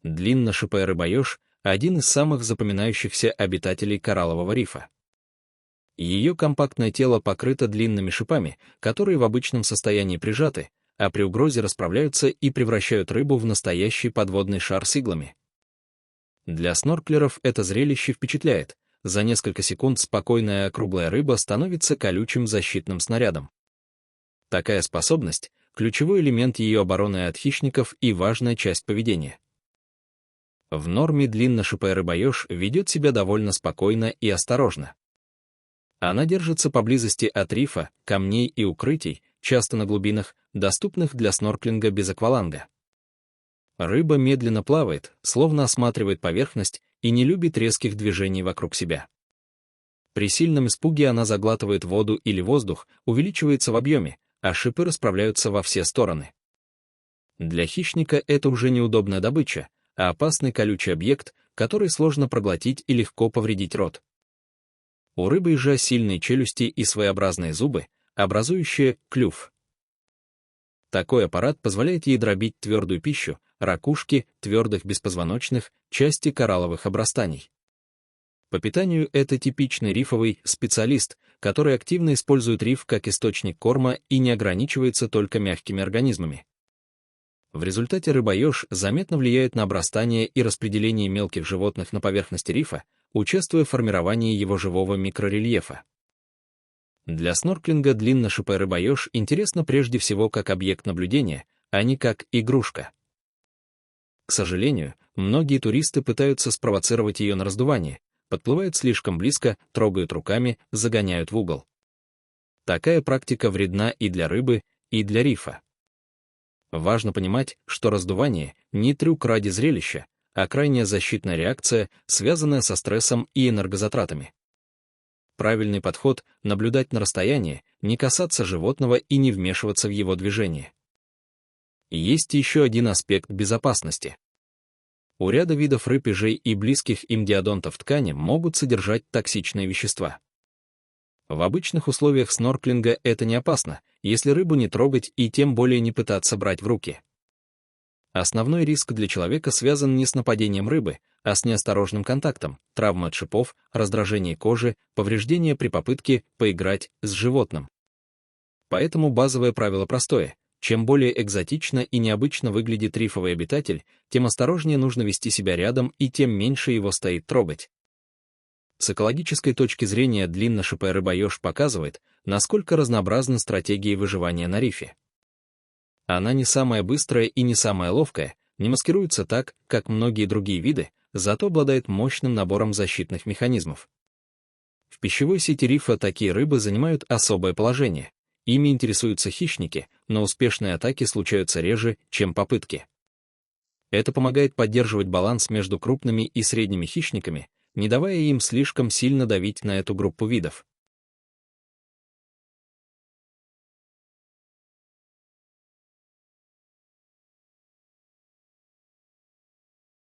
Длинношипая рыбаеж – один из самых запоминающихся обитателей кораллового рифа. Ее компактное тело покрыто длинными шипами, которые в обычном состоянии прижаты, а при угрозе расправляются и превращают рыбу в настоящий подводный шар с иглами. Для снорклеров это зрелище впечатляет. За несколько секунд спокойная округлая рыба становится колючим защитным снарядом. Такая способность – ключевой элемент ее обороны от хищников и важная часть поведения. В норме длинношипая рыбаеж ведет себя довольно спокойно и осторожно. Она держится поблизости от рифа, камней и укрытий, часто на глубинах, доступных для снорклинга без акваланга. Рыба медленно плавает, словно осматривает поверхность и не любит резких движений вокруг себя. При сильном испуге она заглатывает воду или воздух, увеличивается в объеме, а шипы расправляются во все стороны. Для хищника это уже неудобная добыча, а опасный колючий объект, который сложно проглотить и легко повредить рот. У рыбы-ежа сильные челюсти и своеобразные зубы, образующие клюв. Такой аппарат позволяет ей дробить твердую пищу, ракушки, твердых беспозвоночных, части коралловых обрастаний. По питанию это типичный рифовый специалист, который активно использует риф как источник корма и не ограничивается только мягкими организмами. В результате рыбаеж заметно влияет на обрастание и распределение мелких животных на поверхности рифа, участвуя в формировании его живого микрорельефа. Для снорклинга длинношипая рыбаеж интересна прежде всего как объект наблюдения, а не как игрушка. К сожалению, многие туристы пытаются спровоцировать ее на раздувание, подплывают слишком близко, трогают руками, загоняют в угол. Такая практика вредна и для рыбы, и для рифа. Важно понимать, что раздувание — не трюк ради зрелища, а крайняя защитная реакция, связанная со стрессом и энергозатратами. Правильный подход — наблюдать на расстоянии, не касаться животного и не вмешиваться в его движение. Есть еще один аспект безопасности. У ряда видов рыб-ежей и близких им диодонтов ткани могут содержать токсичные вещества. В обычных условиях снорклинга это не опасно, если рыбу не трогать и тем более не пытаться брать в руки. Основной риск для человека связан не с нападением рыбы, а с неосторожным контактом, травмой от шипов, раздражение кожи, повреждения при попытке поиграть с животным. Поэтому базовое правило простое. Чем более экзотично и необычно выглядит рифовый обитатель, тем осторожнее нужно вести себя рядом и тем меньше его стоит трогать. С экологической точки зрения длинношипая рыбаеж показывает, насколько разнообразны стратегии выживания на рифе. Она не самая быстрая и не самая ловкая, не маскируется так, как многие другие виды, зато обладает мощным набором защитных механизмов. В пищевой сети рифа такие рыбы занимают особое положение. Ими интересуются хищники, но успешные атаки случаются реже, чем попытки. Это помогает поддерживать баланс между крупными и средними хищниками, не давая им слишком сильно давить на эту группу видов.